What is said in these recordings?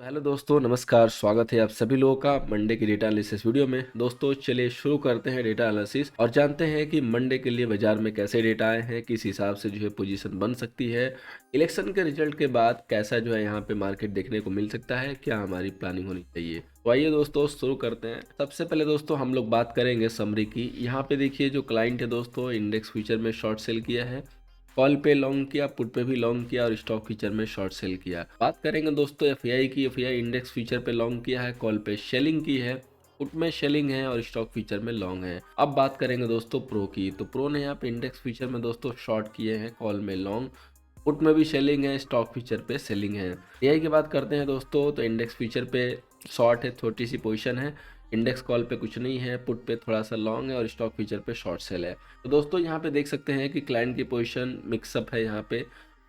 तो हेलो दोस्तों, नमस्कार। स्वागत है आप सभी लोगों का मंडे की डेटा एनालिसिस वीडियो में। दोस्तों चलिए शुरू करते हैं डेटा एनालिसिस और जानते हैं कि मंडे के लिए बाजार में कैसे डेटा आए हैं, किस हिसाब से जो है पोजीशन बन सकती है। इलेक्शन के रिजल्ट के बाद कैसा जो है यहाँ पे मार्केट देखने को मिल सकता है, क्या हमारी प्लानिंग होनी चाहिए। तो आइए दोस्तों शुरू करते हैं। सबसे पहले दोस्तों हम लोग बात करेंगे समरी की। यहाँ पे देखिए जो क्लाइंट है दोस्तों, इंडेक्स फ्यूचर में शॉर्ट सेल किया है, कॉल पे लॉन्ग किया, पुट पे भी लॉन्ग किया और स्टॉक फ्यूचर में शॉर्ट सेल किया। बात करेंगे दोस्तों एफआईआई की। एफआईआई इंडेक्स फ्यूचर पे लॉन्ग किया है, कॉल पे सेलिंग की है, पुट में सेलिंग है और स्टॉक फ्यूचर में लॉन्ग है। अब बात करेंगे दोस्तों प्रो की। तो प्रो ने यहाँ पे इंडेक्स फ्यूचर में दोस्तों शॉर्ट किए हैं, कॉल में लॉन्ग, पुट में भी सेलिंग है, स्टॉक फ्यूचर पे सेलिंग है। एआई की बात करते हैं दोस्तों, तो इंडेक्स फ्यूचर पे शॉर्ट है, छोटी सी पोजीशन है, इंडेक्स कॉल पे कुछ नहीं है, पुट पे थोड़ा सा लॉन्ग है और स्टॉक फ्यूचर पे शॉर्ट सेल है। तो दोस्तों यहाँ पे देख सकते हैं कि क्लाइंट की पोजीशन मिक्सअप है। यहाँ पे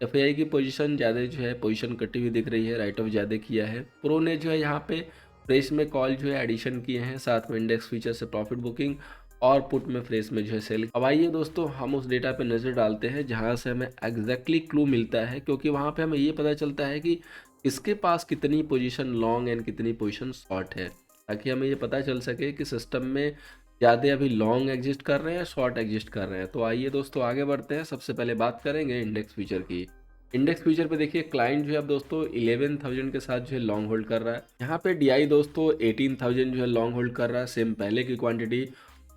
एफआईआई की पोजीशन ज़्यादा जो है पोजीशन कटी हुई दिख रही है, राइट ऑफ ज़्यादा किया है। प्रो ने जो है यहाँ पे फ्रेश में कॉल जो है एडिशन किए हैं, साथ में इंडेक्स फ्यूचर से प्रॉफिट बुकिंग और पुट में फ्रेश में जो है सेल। अब आइए दोस्तों हम उस डेटा पे नज़र डालते हैं जहाँ से हमें एग्जैक्टली क्लू मिलता है, क्योंकि वहाँ पे हमें ये पता चलता है कि इसके पास कितनी पोजीशन लॉन्ग एंड कितनी पोजीशन शॉर्ट है, ताकि हमें ये पता चल सके कि सिस्टम में ज़्यादा अभी लॉन्ग एग्जिस्ट कर रहे हैं, शॉर्ट एग्जिस्ट कर रहे हैं। तो आइए दोस्तों आगे बढ़ते हैं। सबसे पहले बात करेंगे इंडेक्स फ्यूचर की। इंडेक्स फ्यूचर पे देखिए क्लाइंट जो है अब दोस्तों 11,000 के साथ जो है लॉन्ग होल्ड कर रहा है। यहाँ पे डीआई दोस्तों 18,000 जो है लॉन्ग होल्ड कर रहा है, सेम पहले की क्वांटिटी।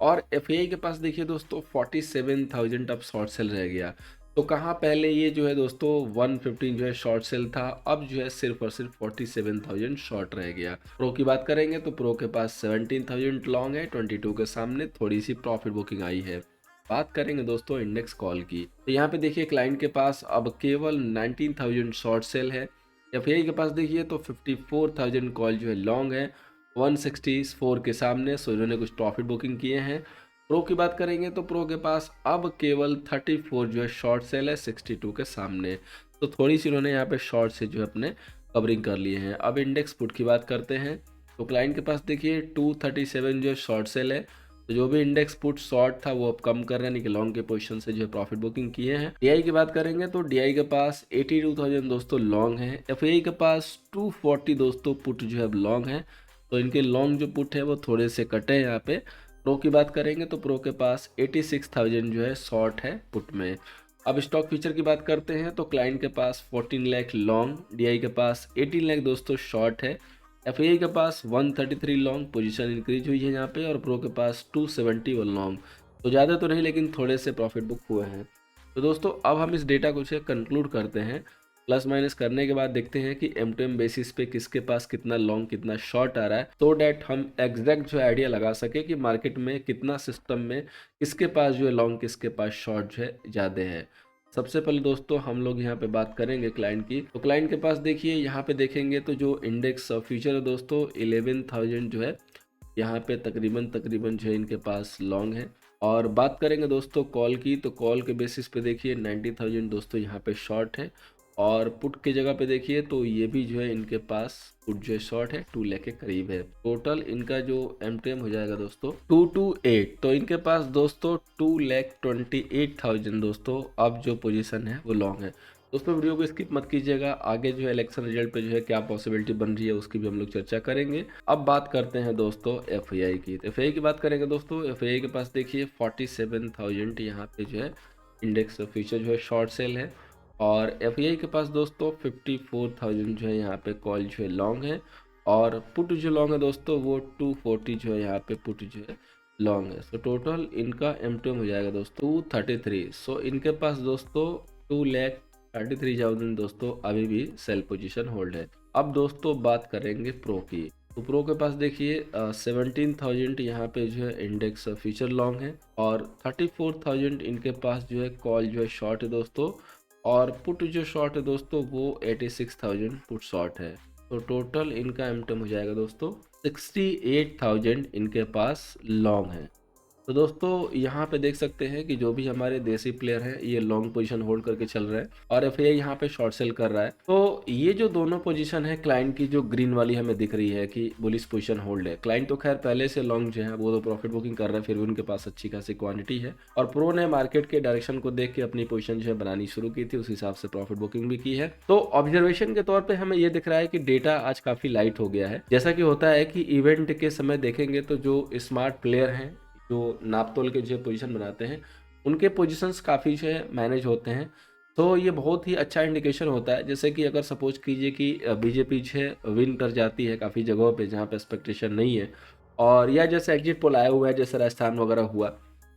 और एफआई के पास देखिए दोस्तों 47,000 अब शॉर्ट सेल रह गया। तो कहाँ पहले ये जो है दोस्तों 115 जो है शॉर्ट सेल था, अब जो है सिर्फ और सिर्फ 47,000 शॉर्ट रह गया। प्रो की बात करेंगे तो प्रो के पास 17,000 लॉन्ग है, 22 के सामने थोड़ी सी प्रॉफिट बुकिंग आई है। बात करेंगे दोस्तों इंडेक्स कॉल की। तो यहाँ पे देखिए क्लाइंट के पास अब केवल 19,000 शॉर्ट सेल है। एफआई के पास देखिए तो 54,000 कॉल जो है लॉन्ग है, 164 के सामने, सो इन्होंने कुछ प्रॉफिट बुकिंग किए हैं। प्रो की बात करेंगे तो प्रो के पास अब केवल 34 जो है शॉर्ट सेल है, 62 के सामने। तो थोड़ी सी उन्होंने यहाँ पे शॉर्ट से जो है अपने कवरिंग कर लिए हैं। अब इंडेक्स पुट की बात करते हैं। तो क्लाइंट के पास देखिए 237 जो है शॉर्ट सेल है। तो जो भी इंडेक्स पुट शॉर्ट था वो अब कम कर रहे हैं, कि लॉन्ग के पोजीशन से जो है प्रॉफिट बुकिंग किए हैं। डीआई की बात करेंगे तो डीआई के पास 82,000 दोस्तों लॉन्ग है। एफआई के पास 240 दोस्तों पुट जो है अब लॉन्ग है। तो इनके लॉन्ग जो पुट है वो थोड़े से कटे हैं यहाँ पे। प्रो की बात करेंगे तो प्रो के पास 86,000 जो है शॉर्ट है पुट में। अब स्टॉक फ्यूचर की बात करते हैं तो क्लाइंट के पास 14 लाख लॉन्ग, डीआई के पास 18 लाख दोस्तों शॉर्ट है। एफआई के पास 133 लॉन्ग, पोजीशन इंक्रीज हुई है यहाँ पे, और प्रो के पास 271 लॉन्ग। तो ज़्यादा तो नहीं लेकिन थोड़े से प्रॉफिट बुक हुए हैं। तो दोस्तों अब हम इस डेटा को कंक्लूड करते हैं। प्लस माइनस करने के बाद देखते हैं कि एम टू एम बेसिस पे किसके पास कितना लॉन्ग कितना शॉर्ट आ रहा है, सो डैट हम एग्जैक्ट जो आइडिया लगा सके कि मार्केट में कितना सिस्टम में किसके पास जो है लॉन्ग किसके पास शॉर्ट जो है ज़्यादा है। सबसे पहले दोस्तों हम लोग यहाँ पे बात करेंगे क्लाइंट की। तो क्लाइंट के पास देखिए यहाँ पे देखेंगे तो जो इंडेक्स फ्यूचर है दोस्तों 11,000 जो है यहाँ पे तकरीबन तकरीबन जो है इनके पास लॉन्ग है। और बात करेंगे दोस्तों कॉल की, तो कॉल के बेसिस पे देखिए 90,000 दोस्तों यहाँ पे शॉर्ट है। और पुट की जगह पे देखिए तो ये भी जो है इनके पास पुट जो है शॉर्ट है, 2 लाख के करीब है। टोटल इनका जो एम टू एम हो जाएगा दोस्तों 228। तो इनके पास दोस्तों 2,28,000 दोस्तों अब जो पोजीशन है वो लॉन्ग है। दोस्तों वीडियो को स्किप मत कीजिएगा, आगे जो है इलेक्शन रिजल्ट पे जो है क्या पॉसिबिलिटी बन रही है उसकी भी हम लोग चर्चा करेंगे। अब बात करते हैं दोस्तों एफआईआई की। तो एफआईआई की बात करेंगे दोस्तों, एफआईआई के पास देखिए 47,000 यहाँ पे जो है इंडेक्स फ्यूचर जो है शॉर्ट सेल है। और एफआईआई के पास दोस्तों 54,000 जो है यहाँ पे कॉल जो है लॉन्ग है। और पुट जो लॉन्ग है दोस्तों वो 240 जो है यहाँ पे पुट जो है लॉन्ग है। सो टोटल इनका एम टू एम हो जाएगा दोस्तों 233। सो इनके पास दोस्तों 2,33,000 दोस्तों अभी भी सेल पोजीशन होल्ड है। अब दोस्तों बात करेंगे प्रो की। तो प्रो के पास देखिए 17,000 यहाँ पे जो है इंडेक्स फ्यूचर लॉन्ग है, और 34,000 इनके पास जो है कॉल जो है शॉर्ट है दोस्तों। और पुट जो शॉर्ट है दोस्तों वो 86,000 पुट शॉर्ट है। तो टोटल इनका एम टू एम हो जाएगा दोस्तों 68,000 इनके पास लॉन्ग है। तो दोस्तों यहाँ पे देख सकते हैं कि जो भी हमारे देसी प्लेयर हैं ये लॉन्ग पोजीशन होल्ड करके चल रहे हैं और एफआई यहाँ पे शॉर्ट सेल कर रहा है। तो ये जो दोनों पोजीशन है क्लाइंट की, जो ग्रीन वाली हमें दिख रही है कि बुलिश पोजीशन होल्ड है, क्लाइंट तो खैर पहले से लॉन्ग जो है वो तो प्रॉफिट बुकिंग कर रहा है, फिर भी उनके पास अच्छी खासी क्वांटिटी है और प्रो ने मार्केट के डायरेक्शन को देख के अपनी पोजीशन जो है बनानी शुरू की थी, उस हिसाब से प्रॉफिट बुकिंग भी की है। तो ऑब्जर्वेशन के तौर पर हमें ये दिख रहा है कि डेटा आज काफी लाइट हो गया है। जैसा कि होता है कि इवेंट के समय देखेंगे तो जो स्मार्ट प्लेयर हैं, जो नापतोल के जो पोजीशन बनाते हैं, उनके पोजीशंस काफ़ी जो है मैनेज होते हैं। तो ये बहुत ही अच्छा इंडिकेशन होता है। जैसे कि अगर सपोज कीजिए कि बीजेपी जो है विन कर जाती है काफ़ी जगहों पे जहाँ पे एक्सपेक्टेशन नहीं है, और या जैसे एग्जिट पोल आया हुआ है जैसे राजस्थान वगैरह हुआ,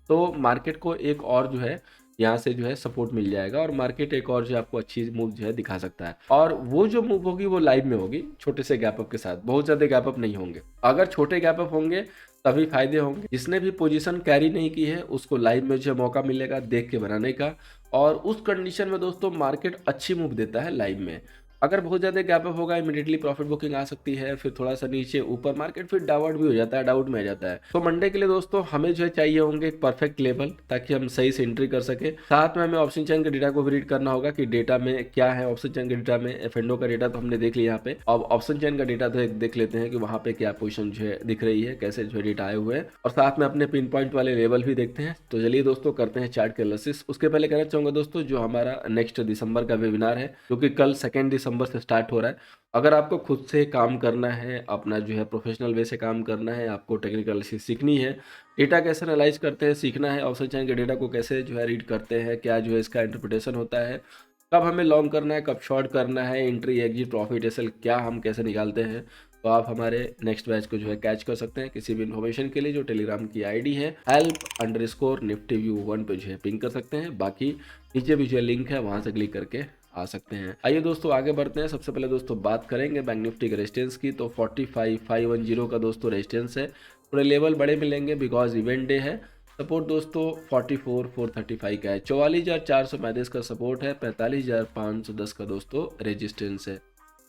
तो मार्केट को एक और जो है यहाँ से जो है सपोर्ट मिल जाएगा और मार्केट एक और जो है आपको अच्छी मूव जो है दिखा सकता है। और वो जो मूव होगी वो लाइव में होगी, छोटे से गैप अप के साथ, बहुत ज़्यादा गैप अप नहीं होंगे। अगर छोटे गैप अप होंगे तभी फायदे होंगे। जिसने भी पोजीशन कैरी नहीं की है उसको लाइव में जो मौका मिलेगा देख के बनाने का, और उस कंडीशन में दोस्तों मार्केट अच्छी मूव देता है लाइव में। अगर बहुत ज़्यादा गैप अप होगा इमीडिएटली प्रॉफिट बुकिंग आ सकती है, फिर थोड़ा सा नीचे ऊपर मार्केट फिर डाउट भी हो जाता है, डाउट में आ जाता है। तो मंडे के लिए दोस्तों हमें जो है चाहिए होंगे एक परफेक्ट लेवल, ताकि हम सही से एंट्री कर सके। साथ में हमें ऑप्शन चैन के डेटा को भी रीड करना होगा कि डेटा में क्या है। ऑप्शन चैन के डेटा में एफएनडो का डेटा तो हमने देख लिया यहाँ पे, अब ऑप्शन चैन का डेटा तो एक देख लेते हैं कि वहाँ पे क्या पोजिशन जो है दिख रही है, कैसे जो है डेटा आए हुए हैं, और साथ में अपने पिन पॉइंट वाले लेवल भी देखते हैं। तो चलिए दोस्तों करते हैं चार्ट के एनालिसिस। उसके पहले कहना चाहूंगा दोस्तों जो हमारा नेक्स्ट दिसंबर का वेबिनार है, जो कि कल 2 दिसंबर से स्टार्ट हो रहा है। अगर आपको खुद से काम करना है, अपना जो है प्रोफेशनल वे से काम करना है, आपको टेक्निकल एनालिसिस सीखनी है, डेटा कैसे एनालाइज करते हैं सीखना है, ऑप्शन चैन के डेटा को कैसे जो है रीड करते हैं, क्या जो है इसका इंटरप्रिटेशन होता है, कब हमें लॉन्ग करना है, कब शॉर्ट करना है, एंट्री एग्जिट प्रॉफिट एसएल क्या हम कैसे निकालते हैं, तो आप हमारे नेक्स्ट बैच को जो है कैच कर सकते हैं। किसी भी इन्फॉर्मेशन के लिए जो टेलीग्राम की आईडी है help_nifty1 पे जो है पिंग कर सकते हैं। बाकी नीचे भी जो लिंक है वहां से क्लिक करके आ सकते हैं। आइए दोस्तों आगे बढ़ते हैं। सबसे पहले दोस्तों बात करेंगे बैंक निफ्टी के रेजिस्टेंस की। तो 45,510 का दोस्तों रेजिस्टेंस है। थोड़े लेवल बड़े मिलेंगे बिकॉज इवेंट डे है। सपोर्ट दोस्तों 44,435 का है। 44,435 का सपोर्ट है। 45,510 का दोस्तों रेजिस्टेंस है।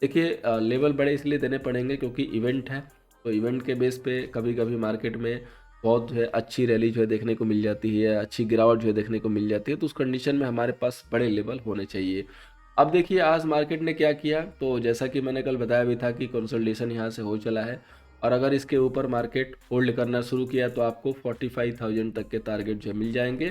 देखिए लेवल बड़े इसलिए देने पड़ेंगे क्योंकि इवेंट है, तो इवेंट के बेस पे कभी कभी मार्केट में बहुत जो है अच्छी रैली जो है देखने को मिल जाती है, अच्छी गिरावट जो है देखने को मिल जाती है। तो उस कंडीशन में हमारे पास बड़े लेवल होने चाहिए। अब देखिए आज मार्केट ने क्या किया, तो जैसा कि मैंने कल बताया भी था कि कंसोलिडेशन यहाँ से हो चला है, और अगर इसके ऊपर मार्केट होल्ड करना शुरू किया तो आपको 45,000 तक के टारगेट जो है मिल जाएंगे,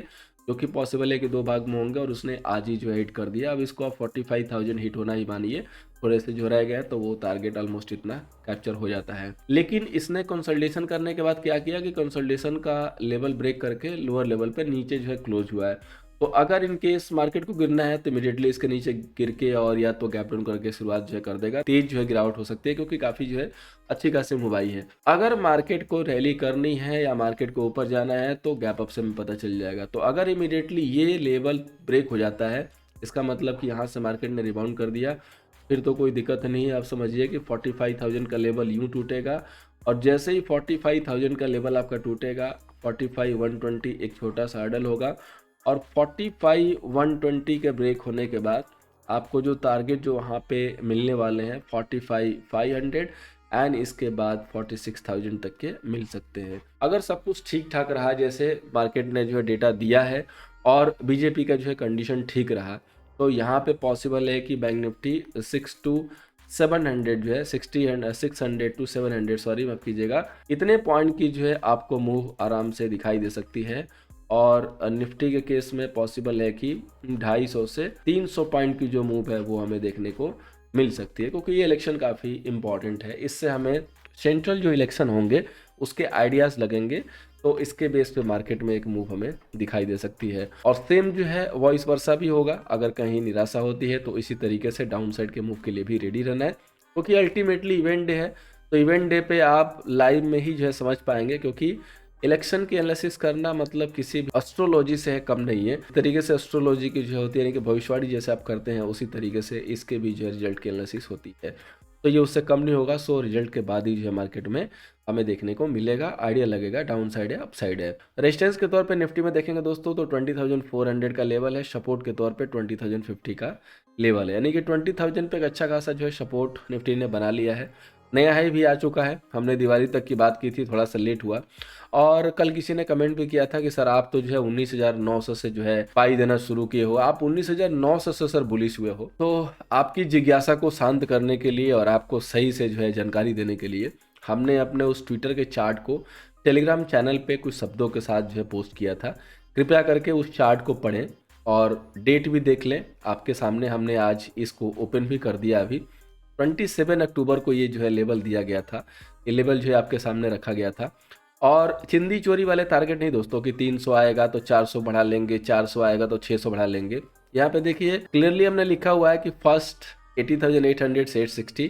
जो कि पॉसिबल है कि 2 भाग में होंगे, और उसने आज ही जो है हिट कर दिया। अब इसको आप 45,000 हिट होना ही मानिए, थोड़े से जो रह गए तो वो टारगेट ऑलमोस्ट इतना कैप्चर हो जाता है। लेकिन इसने कंसोलिडेशन करने के बाद क्या किया कि कंसोलिडेशन का लेवल ब्रेक करके लोअर लेवल पे नीचे जो है क्लोज हुआ है। तो अगर इन केस मार्केट को गिरना है तो इमीडिएटली इसके नीचे गिर के और या तो गैप डाउन करके शुरुआत जो है कर देगा। तेज जो है गिरावट हो सकती है क्योंकि काफ़ी जो है अच्छी खासी मूव आई है। अगर मार्केट को रैली करनी है या मार्केट को ऊपर जाना है तो गैप अप से हमें पता चल जाएगा। तो अगर इमीडिएटली ये लेवल ब्रेक हो जाता है, इसका मतलब कि यहाँ से मार्केट ने रिबाउंड कर दिया, फिर तो कोई दिक्कत नहीं है। आप समझिए कि 45,000 का लेवल यूँ टूटेगा, और जैसे ही 45,000 का लेवल आपका टूटेगा 45,120 एक छोटा सा हर्डल होगा, और 45,120 के ब्रेक होने के बाद आपको जो टारगेट जो वहाँ पे मिलने वाले हैं 45,500 एंड इसके बाद 46,000 तक के मिल सकते हैं। अगर सब कुछ ठीक ठाक रहा जैसे मार्केट ने जो है डेटा दिया है और बीजेपी का जो है कंडीशन ठीक रहा, तो यहाँ पे पॉसिबल है कि बैंक निफ्टी 6 to 700 जो है 600 to 700 सॉरी माफ कीजिएगा, इतने पॉइंट की जो है आपको मूव आराम से दिखाई दे सकती है। और निफ्टी के केस में पॉसिबल है कि 250 से 300 पॉइंट की जो मूव है वो हमें देखने को मिल सकती है, क्योंकि ये इलेक्शन काफ़ी इंपॉर्टेंट है। इससे हमें सेंट्रल जो इलेक्शन होंगे उसके आइडियाज़ लगेंगे, तो इसके बेस पे मार्केट में एक मूव हमें दिखाई दे सकती है। और सेम जो है वॉइस वर्सा भी होगा, अगर कहीं निराशा होती है तो इसी तरीके से डाउन साइड के मूव के लिए भी रेडी रहना है, क्योंकि अल्टीमेटली इवेंट डे है। तो इवेंट डे पे आप लाइव में ही जो है समझ पाएंगे, क्योंकि इलेक्शन की एनालिसिस करना मतलब किसी भी एस्ट्रोलॉजी से कम नहीं है। इस तरीके से एस्ट्रोलॉजी की जो होती है यानी कि भविष्यवाणी जैसे आप करते हैं उसी तरीके से इसके भी जो है रिजल्ट की एनालिसिस होती है, तो ये उससे कम नहीं होगा। सो रिजल्ट के बाद ही जो है मार्केट में हमें देखने को मिलेगा, आइडिया लगेगा डाउन साइड है अप साइड है। रेजिस्टेंस के तौर पे निफ्टी में देखेंगे दोस्तों तो 20,400 का लेवल है। सपोर्ट के तौर पे 20,050 का लेवल है, यानी कि 20,000 पे एक अच्छा खासा जो है सपोर्ट निफ्टी ने बना लिया है। नया हाई भी आ चुका है। हमने दिवाली तक की बात की थी, थोड़ा सा लेट हुआ। और कल किसी ने कमेंट भी किया था कि सर आप तो जो है 19,900 से जो है पाई देना शुरू किए हो, आप 19,900 से सर बुलिश हुए हो। तो आपकी जिज्ञासा को शांत करने के लिए और आपको सही से जो है जानकारी देने के लिए हमने अपने उस ट्विटर के चार्ट को टेलीग्राम चैनल पे कुछ शब्दों के साथ जो है पोस्ट किया था। कृपया करके उस चार्ट को पढ़ें और डेट भी देख लें। आपके सामने हमने आज इसको ओपन भी कर दिया। अभी 27 अक्टूबर को ये जो है लेवल दिया गया था, ये लेवल जो है आपके सामने रखा गया था। और चिंदी चोरी वाले टारगेट नहीं दोस्तों कि 300 आएगा तो 400 बढ़ा लेंगे, 400 आएगा तो 600 बढ़ा लेंगे। यहाँ पे देखिए क्लियरली हमने लिखा हुआ है कि फर्स्ट 80,800 से 860,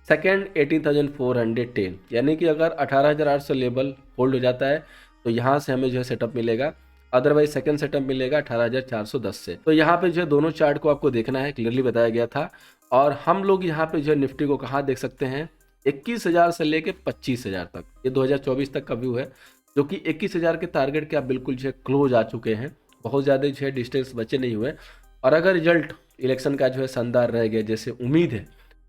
सेकेंड 18,410, यानी कि अगर 18,800 लेवल होल्ड हो जाता है तो यहाँ से हमें जो है सेटअप मिलेगा, अदरवाइज सेकंड सेटअप मिलेगा 18,410 से। तो यहाँ पे जो है दोनों चार्ट को आपको देखना है, क्लियरली बताया गया था। और हम लोग यहाँ पे जो है निफ्टी को कहाँ देख सकते हैं, 21,000 से लेके 25,000 तक, ये 2024 तक का व्यू है, जो कि 21,000 के टारगेट के आप बिल्कुल जो है क्लोज आ चुके हैं। बहुत ज़्यादा जो है डिस्टेंस बचे नहीं हुए। और अगर रिजल्ट इलेक्शन का जो है शानदार रह गया जैसे उम्मीद है,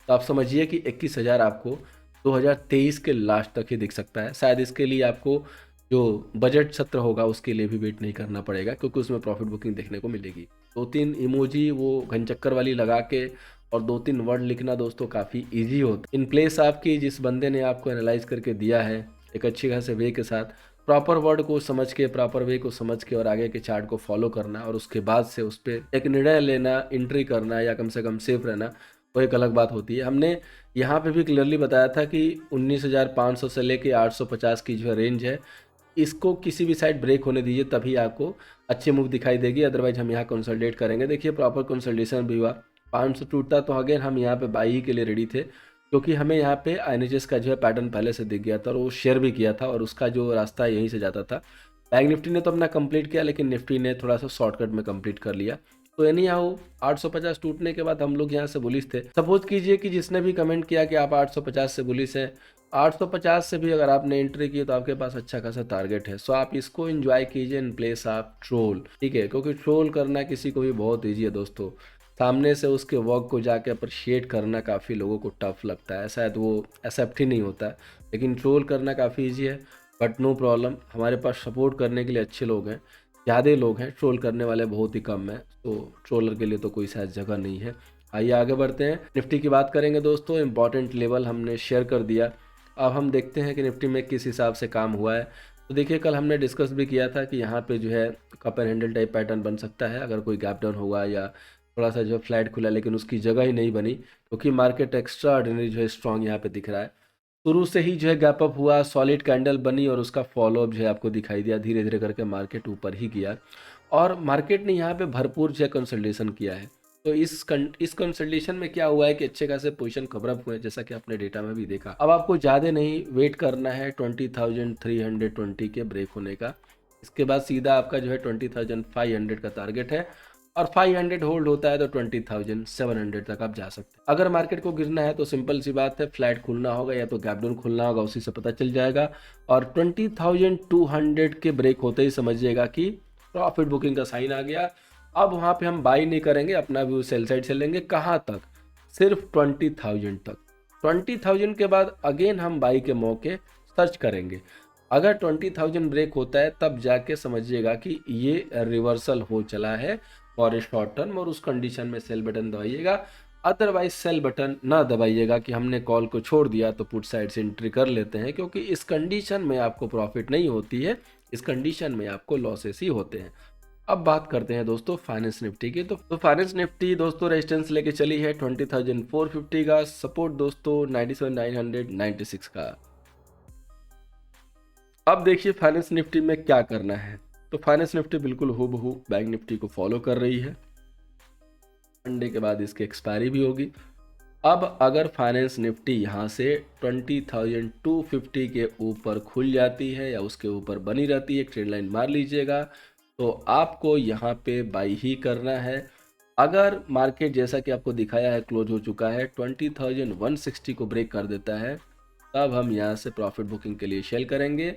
तो आप समझिए कि 21,000 आपको 2023 के लास्ट तक ही दिख सकता है। शायद इसके लिए आपको जो बजट सत्र होगा उसके लिए भी वेट नहीं करना पड़ेगा, क्योंकि उसमें प्रॉफिट बुकिंग देखने को मिलेगी। 2-3 इमोजी वो घन चक्कर वाली लगा के और 2-3 वर्ड लिखना दोस्तों काफ़ी इजी होता है। इन प्लेस आपकी जिस बंदे ने आपको एनालाइज करके दिया है एक अच्छी खासे वे के साथ, प्रॉपर वर्ड को समझ के, प्रॉपर वे को समझ के और आगे के चार्ट को फॉलो करना और उसके बाद से उस पर एक निर्णय लेना, एंट्री करना या कम से कम सेफ रहना, वो एक अलग बात होती है। हमने यहाँ पे भी क्लियरली बताया था कि 19,500 से लेके 850 की जो है रेंज है, इसको किसी भी साइड ब्रेक होने दीजिए तभी आपको अच्छी मूव दिखाई देगी, अदरवाइज हम यहाँ कंसोलिडेट करेंगे। देखिए प्रॉपर कंसोलिडेशन भी हुआ, 500 टूटता तो अगेन हम यहाँ पे बाई के लिए रेडी थे, क्योंकि हमें यहाँ पे एनएचएस का जो है पैटर्न पहले से दिख गया था और वो शेयर भी किया था और उसका जो रास्ता यहीं से जाता था। बैंक निफ्टी ने तो अपना कंप्लीट किया, लेकिन निफ्टी ने थोड़ा सा शॉर्टकट में कंप्लीट कर लिया। तो यानी आओ 850 टूटने के बाद हम लोग यहाँ से बुलिश थे। सपोज कीजिए कि जिसने भी कमेंट किया कि आप 850 से बुलिश हैं, 850 से भी अगर आपने एंट्री की तो आपके पास अच्छा खासा टारगेट है। सो आप इसको एंजॉय कीजिए इन प्लेस आप ट्रोल, ठीक है, क्योंकि ट्रोल करना किसी को भी बहुत ईजी है दोस्तों। सामने से उसके वर्क को जाके अप्रिशिएट करना काफ़ी लोगों को टफ लगता है, शायद वो एक्सेप्ट ही नहीं होता है। लेकिन ट्रोल करना काफ़ी ईजी है, बट नो प्रॉब्लम, हमारे पास सपोर्ट करने के लिए अच्छे लोग हैं, ज़्यादा लोग हैं, ट्रोल करने वाले बहुत ही कम हैं। तो ट्रोलर के लिए तो कोई शायद जगह नहीं है। आइए आगे बढ़ते हैं, निफ्टी की बात करेंगे दोस्तों। इंपॉर्टेंट लेवल हमने शेयर कर दिया, अब हम देखते हैं कि निफ्टी में किस हिसाब से काम हुआ है। तो देखिए कल हमने डिस्कस भी किया था कि यहाँ पे जो है cup and handle type pattern बन सकता है अगर कोई गैप डाउन होगा या थोड़ा सा जो फ्लैट खुला, लेकिन उसकी जगह ही नहीं बनी, क्योंकि मार्केट एक्स्ट्रा ऑर्डिनरी जो है स्ट्रॉन्ग यहाँ पे दिख रहा है। शुरू से ही जो है गैप अप हुआ, सॉलिड कैंडल बनी और उसका फॉलोअप जो है आपको दिखाई दिया, धीरे धीरे करके मार्केट ऊपर ही गया और मार्केट ने यहाँ पे भरपूर जो है कंसल्टेशन किया है। तो इस कंसल्टेशन में क्या हुआ है कि अच्छे खासे पोजीशन कवर अप हुए, जैसा कि आपने डेटा में भी देखा। अब आपको ज़्यादा नहीं वेट करना है 20,320 के ब्रेक होने का, इसके बाद सीधा आपका जो है 20,500 का टारगेट है और 500 होल्ड होता है तो 20,700 तक आप जा सकते हैं। अगर मार्केट को गिरना है तो सिंपल सी बात है, फ्लैट खुलना होगा या तो गैप डाउन खुलना होगा, उसी से पता चल जाएगा। और 20,200 के ब्रेक होते ही समझिएगा कि प्रॉफिट बुकिंग का साइन आ गया। अब वहाँ पे हम बाई नहीं करेंगे, अपना व्यू सेल साइड से लेंगे। कहाँ तक? सिर्फ 20,000 तक। 20,000 के बाद अगेन हम बाई के मौके सर्च करेंगे। अगर 20,000 ब्रेक होता है तब जाके समझिएगा कि ये रिवर्सल हो चला है फॉर ए शॉर्ट टर्म, और उस कंडीशन में सेल बटन दबाइएगा। अदरवाइज सेल बटन ना दबाइएगा कि हमने कॉल को छोड़ दिया तो पुट साइड से एंट्री कर लेते हैं, क्योंकि इस कंडीशन में आपको प्रॉफिट नहीं होती है, इस कंडीशन में आपको लॉसेस ही होते हैं। अब बात करते हैं दोस्तों फाइनेंस निफ्टी की। तो फाइनेंस निफ्टी दोस्तों रेजिस्टेंस लेके चली है 20,450 का, सपोर्ट दोस्तों 97,996 का। अब देखिए फाइनेंस निफ्टी में क्या करना है। तो फाइनेंस निफ्टी बिल्कुल हूबहू बैंक निफ्टी को फॉलो कर रही है, मंडे के बाद इसकी एक्सपायरी भी होगी। अब अगर फाइनेंस निफ्टी यहाँ से 20,250 के ऊपर खुल जाती है या उसके ऊपर बनी रहती है, ट्रेंड लाइन मार लीजिएगा, तो आपको यहाँ पे बाई ही करना है। अगर मार्केट जैसा कि आपको दिखाया है क्लोज हो चुका है, 20,160 को ब्रेक कर देता है, तब हम यहाँ से प्रॉफिट बुकिंग के लिए सेल करेंगे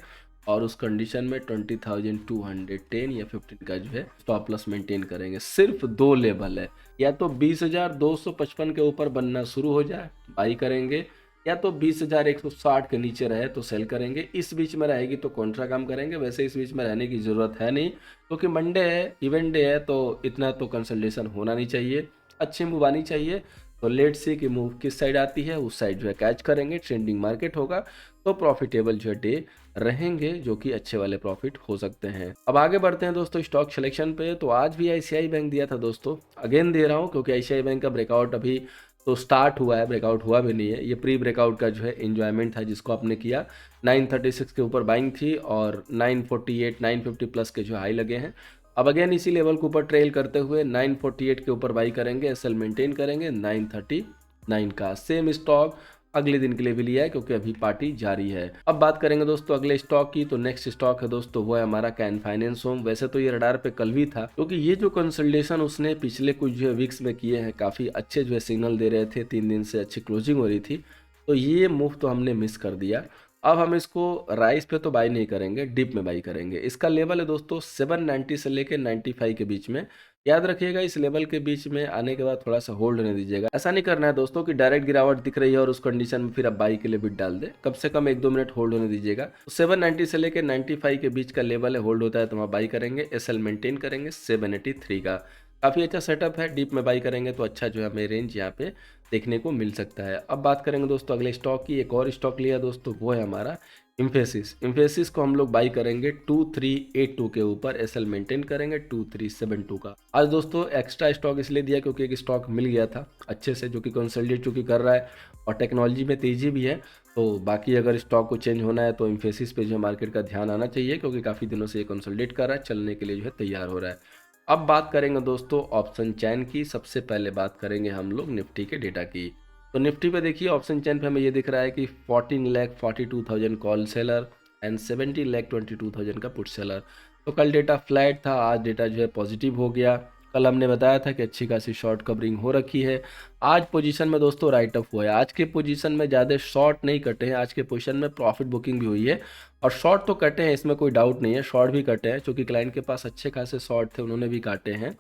और उस कंडीशन में 20,210 या 15 का जो है स्टॉप लॉस मेंटेन करेंगे। सिर्फ दो लेवल है, या तो 20,255 के ऊपर बनना शुरू हो जाए, बाई करेंगे, या तो 20,160 के नीचे रहे तो सेल करेंगे, इस बीच में रहेगी तो कॉन्ट्रा काम करेंगे। वैसे इस बीच में रहने की ज़रूरत है नहीं, क्योंकि मंडे है, इवेंट डे है, तो इतना तो कंसल्टेशन होना नहीं चाहिए, अच्छी मूव आनी चाहिए। तो लेट सी की मूव किस साइड आती है, उस साइड जो है कैच करेंगे। ट्रेंडिंग मार्केट होगा तो प्रॉफिटेबल जो है डे रहेंगे, जो कि अच्छे वाले प्रॉफिट हो सकते हैं। अब आगे बढ़ते हैं दोस्तों स्टॉक सिलेक्शन पे। तो आज भी आईसीआई बैंक दिया था दोस्तों, अगेन दे रहा हूँ क्योंकि आईसीआई बैंक का ब्रेकआउट अभी तो स्टार्ट हुआ है, ब्रेकआउट हुआ भी नहीं है। ये प्री ब्रेकआउट का जो है एंजॉयमेंट था जिसको आपने किया। 936 के ऊपर बाइंग थी और 948 950 प्लस के जो हाई लगे हैं। अब अगेन इसी लेवल के ऊपर ट्रेल करते हुए 948 के ऊपर बाई करेंगे, एसएल मेंटेन करेंगे। 939 का सेम स्टॉक अगले दिन के लिए भी लिया है क्योंकि अभी पार्टी जारी है। अब बात करेंगे दोस्तों अगले स्टॉक की, तो नेक्स्ट स्टॉक है दोस्तों वो है हमारा कैन फाइनेंस होम। वैसे तो ये रडार पे कल भी था, क्योंकि ये जो कंसल्टेशन उसने पिछले कुछ जो वीक्स में किए हैं, काफी अच्छे जो है सिग्नल दे रहे थे, 3 दिन से अच्छी क्लोजिंग हो रही थी, तो ये मूव तो हमने मिस कर दिया। अब हम इसको राइस पे तो बाई नहीं करेंगे, डिप में बाई करेंगे। इसका लेवल है दोस्तों 790 से लेके 95 के बीच में। याद रखिएगा इस लेवल के बीच में आने के बाद थोड़ा सा होल्ड होने दीजिएगा। ऐसा नहीं करना है दोस्तों कि डायरेक्ट गिरावट दिख रही है और उस कंडीशन में फिर आप बाई के लिए बिट डाल दे, कम से कम 1-2 मिनट होल्ड होने दीजिएगा। तो 790 से लेके 95 के बीच का लेवल है, होल्ड होता है तो हम बाई करेंगे। एसएल मेंटेन करेंगे 783 का, काफ़ी अच्छा सेटअप है। डीप में बाई करेंगे तो अच्छा जो है हमें रेंज यहाँ पे देखने को मिल सकता है। अब बात करेंगे दोस्तों अगले स्टॉक की। एक और स्टॉक लिया दोस्तों वो है हमारा इम्फेसिस। इम्फेसिस को हम लोग बाई करेंगे 2382 के ऊपर, एसएल मेंटेन करेंगे 2372 का। आज दोस्तों एक्स्ट्रा स्टॉक इसलिए दिया क्योंकि एक स्टॉक मिल गया था अच्छे से, जो कि कंसोलिडेट चूंकि कर रहा है और टेक्नोलॉजी में तेजी भी है। तो बाकी अगर स्टॉक को चेंज होना है तो इम्फेसिस पे जो है मार्केट का ध्यान आना चाहिए, क्योंकि काफ़ी दिनों से ये कंसोलिडेट कर रहा है, चलने के लिए जो है तैयार हो रहा है। अब बात करेंगे दोस्तों ऑप्शन चैन की। सबसे पहले बात करेंगे हम लोग निफ्टी के डेटा की। तो निफ्टी पे देखिए ऑप्शन चैन पे हमें ये दिख रहा है कि 14,42,000 कॉल सेलर एंड 17,22,000 का पुट सेलर। तो कल डेटा फ्लैट था, आज डेटा जो है पॉजिटिव हो गया। कल हमने बताया था कि अच्छी खासी शॉर्ट कवरिंग हो रखी है। आज पोजीशन में दोस्तों राइट ऑफ हुआ है। आज के पोजीशन में ज़्यादा शॉर्ट नहीं कटे हैं, आज के पोजीशन में प्रॉफिट बुकिंग भी हुई है। और शॉर्ट तो कटे हैं, इसमें कोई डाउट नहीं है, शॉर्ट भी कटे हैं, क्योंकि क्लाइंट के पास अच्छे खासे शॉर्ट थे, उन्होंने भी काटे हैं।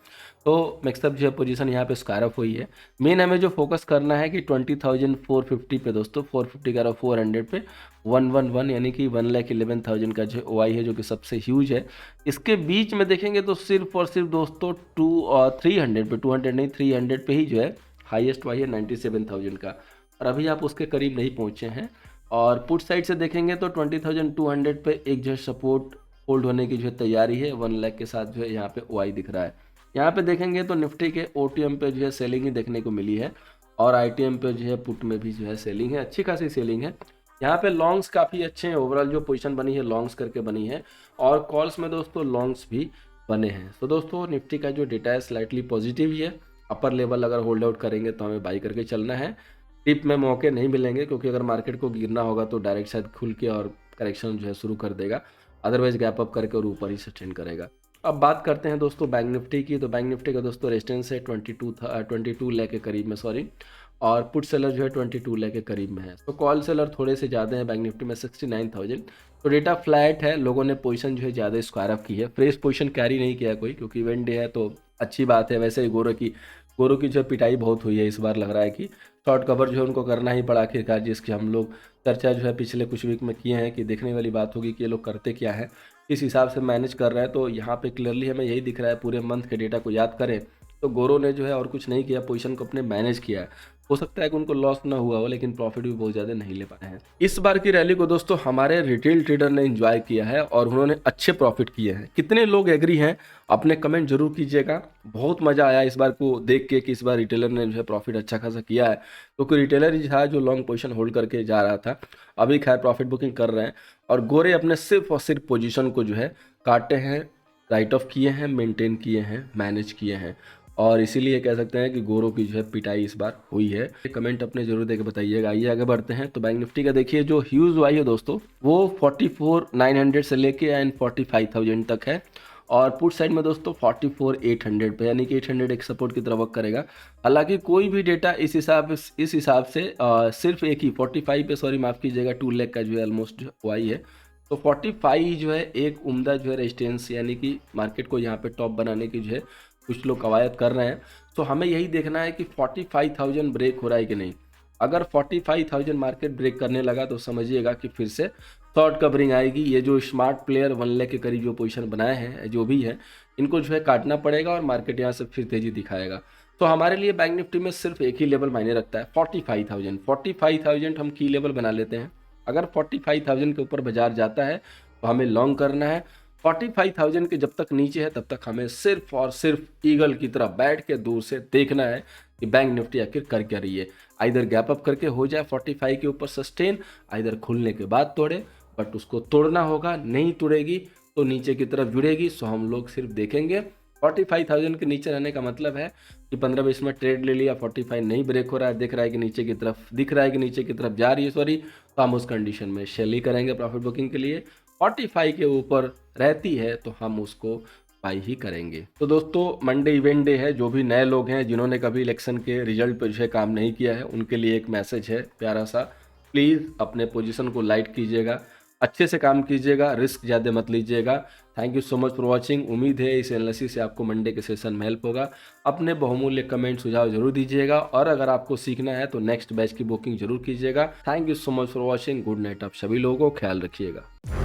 तो मिक्सअप जो है पोजीशन यहाँ पे स्क्वायर ऑफ हुई है। मेन हमें जो फोकस करना है कि 20,450 पे दोस्तों, 450 का 400 पे 111 यानी कि 1,11,000 का जो ओआई है, जो कि सबसे ह्यूज है। इसके बीच में देखेंगे तो सिर्फ और सिर्फ दोस्तों 300 पे, 200 नहीं 300 पे ही जो है हाईएस्ट वाई है 97,000 का, और अभी आप उसके करीब नहीं पहुँचे हैं। और पुट साइड से देखेंगे तो 20,200 पे एक जो है सपोर्ट होल्ड होने की जो है तैयारी है, 1 लाख के साथ जो है यहाँ पे ओआई दिख रहा है। यहाँ पे देखेंगे तो निफ्टी के ओटीएम पे जो है सेलिंग ही देखने को मिली है, और आईटीएम पे जो है पुट में भी जो है सेलिंग है, अच्छी खासी सेलिंग है। यहाँ पे लॉन्ग्स काफ़ी अच्छे हैं, ओवरऑल जो पोजीशन बनी है लॉन्ग्स करके बनी है, और कॉल्स में दोस्तों लॉन्ग्स भी बने हैं। तो दोस्तों निफ्टी का जो डेटा है स्लाइटली पॉजिटिव ही है। अपर लेवल अगर होल्ड आउट करेंगे तो हमें बाई करके चलना है। टिप में मौके नहीं मिलेंगे, क्योंकि अगर मार्केट को गिरना होगा तो डायरेक्ट शायद खुल के और करेक्शन जो है शुरू कर देगा, अदरवाइज गैप अप करके और ऊपर ही सस्टेन करेगा। अब बात करते हैं दोस्तों बैंक निफ्टी की। तो बैंक निफ्टी का दोस्तों रेजिस्टेंस है 22 लाख के करीब में, सॉरी, और पुट सेलर जो है 22 लाख के करीब में है। तो कॉल सेलर थोड़े से ज़्यादा है बैंक निफ्टी में 69,000। तो डेटा फ्लैट है, लोगों ने पोजीशन जो है ज़्यादा स्क्वायर अप की है, फ्रेश पोजीशन कैरी नहीं किया कोई, क्योंकि इवेंट डे है तो अच्छी बात है। वैसे ही गोरो की जो पिटाई बहुत हुई है इस बार, लग रहा है कि शॉर्ट कवर जो है उनको करना ही पड़ा आखिरकार, जिसकी हम लोग चर्चा जो है पिछले कुछ वीक में किए हैं कि देखने वाली बात होगी कि ये लोग करते क्या है, किस हिसाब से मैनेज कर रहे हैं। तो यहाँ पे क्लियरली हमें यही दिख रहा है, पूरे मंथ के डेटा को याद करें तो गोरो ने जो है और कुछ नहीं किया, पोजीशन को अपने मैनेज किया है। हो सकता है कि उनको लॉस ना हुआ हो, लेकिन प्रॉफिट भी बहुत ज़्यादा नहीं ले पाए हैं। इस बार की रैली को दोस्तों हमारे रिटेल ट्रेडर ने एंजॉय किया है और उन्होंने अच्छे प्रॉफिट किए हैं। कितने लोग एग्री हैं अपने कमेंट जरूर कीजिएगा। बहुत मज़ा आया इस बार को देख के कि इस बार रिटेलर ने जो है प्रॉफिट अच्छा खासा किया है, क्योंकि रिटेलर ही था जो लॉन्ग पोजीशन होल्ड करके जा रहा था। अभी खैर प्रॉफिट बुकिंग कर रहे हैं, और गोरे अपने सिर्फ और सिर्फ पोजीशन को जो है काटे हैं, राइट ऑफ किए हैं, मेंटेन किए हैं, मैनेज किए हैं, और इसीलिए कह सकते हैं कि गोरों की जो है पिटाई इस बार हुई है। कमेंट अपने जरूर देकर बताइएगा। आइए आगे बढ़ते हैं। तो बैंक निफ्टी का देखिए जो ह्यूज हुआ है दोस्तों, वो 44,900 से लेके एंड 45,000 तक है, और पुट साइड में दोस्तों 44,800 पे, यानी कि 800 एक सपोर्ट की तरह वर्क करेगा। हालांकि कोई भी डेटा इस हिसाब से सिर्फ एक ही 45 पे, सॉरी माफ़ कीजिएगा, 2 लाख का जो है ऑलमोस्ट हुआ ही है। तो 45 जो है एक उम्दा जो है रेजिस्टेंस, यानी कि मार्केट को यहाँ पे टॉप बनाने की जो है कुछ लोग कवायद कर रहे हैं। तो हमें यही देखना है कि 45,000 ब्रेक हो रहा है कि नहीं। अगर 45,000 मार्केट ब्रेक करने लगा तो समझिएगा कि फिर से शॉर्ट कवरिंग आएगी। ये जो स्मार्ट प्लेयर 1 लाख के करीब जो पोजीशन बनाए हैं जो भी है, इनको जो है काटना पड़ेगा और मार्केट यहाँ से फिर तेजी दिखाएगा। तो हमारे लिए बैंक निफ्टी में सिर्फ एक ही लेवल मायने रखता है, 45,000। 45,000 हम की लेवल बना लेते हैं। अगर 45,000 के ऊपर बाजार जाता है तो हमें लॉन्ग करना है। 45,000 के जब तक नीचे है तब तक हमें सिर्फ और सिर्फ ईगल की तरह बैठ के दूर से देखना है कि बैंक निफ्टी आखिर कर क्या रही है। आइदर गैप अप करके हो जाए 45 के ऊपर सस्टेन, आइदर खुलने के बाद तोड़े, बट उसको तोड़ना होगा। नहीं तोड़ेगी तो नीचे की तरफ जुड़ेगी। सो हम लोग सिर्फ देखेंगे। 45,000 के नीचे रहने का मतलब है कि 15-20 में ट्रेड ले लिया, 45 नहीं ब्रेक हो रहा है, दिख रहा है कि नीचे की तरफ जा रही है सॉरी, तो हम उस कंडीशन में सेल ही करेंगे प्रॉफिट बुकिंग के लिए। 45 के ऊपर रहती है तो हम उसको बाई ही करेंगे। तो दोस्तों मंडे इवेंट डे है। जो भी नए लोग हैं जिन्होंने कभी इलेक्शन के रिजल्ट पर जो है काम नहीं किया है, उनके लिए एक मैसेज है प्यारा सा। प्लीज़ अपने पोजीशन को लाइट कीजिएगा, अच्छे से काम कीजिएगा, रिस्क ज़्यादा मत लीजिएगा। Thank you so much for watching. उम्मीद है इस एनालिसिस से आपको मंडे के सेशन में हेल्प होगा। अपने बहुमूल्य कमेंट सुझाव जरूर दीजिएगा और अगर आपको सीखना है तो नेक्स्ट बैच की बुकिंग जरूर कीजिएगा। Thank you so much for watching. Good night आप सभी लोगों को, ख्याल रखिएगा।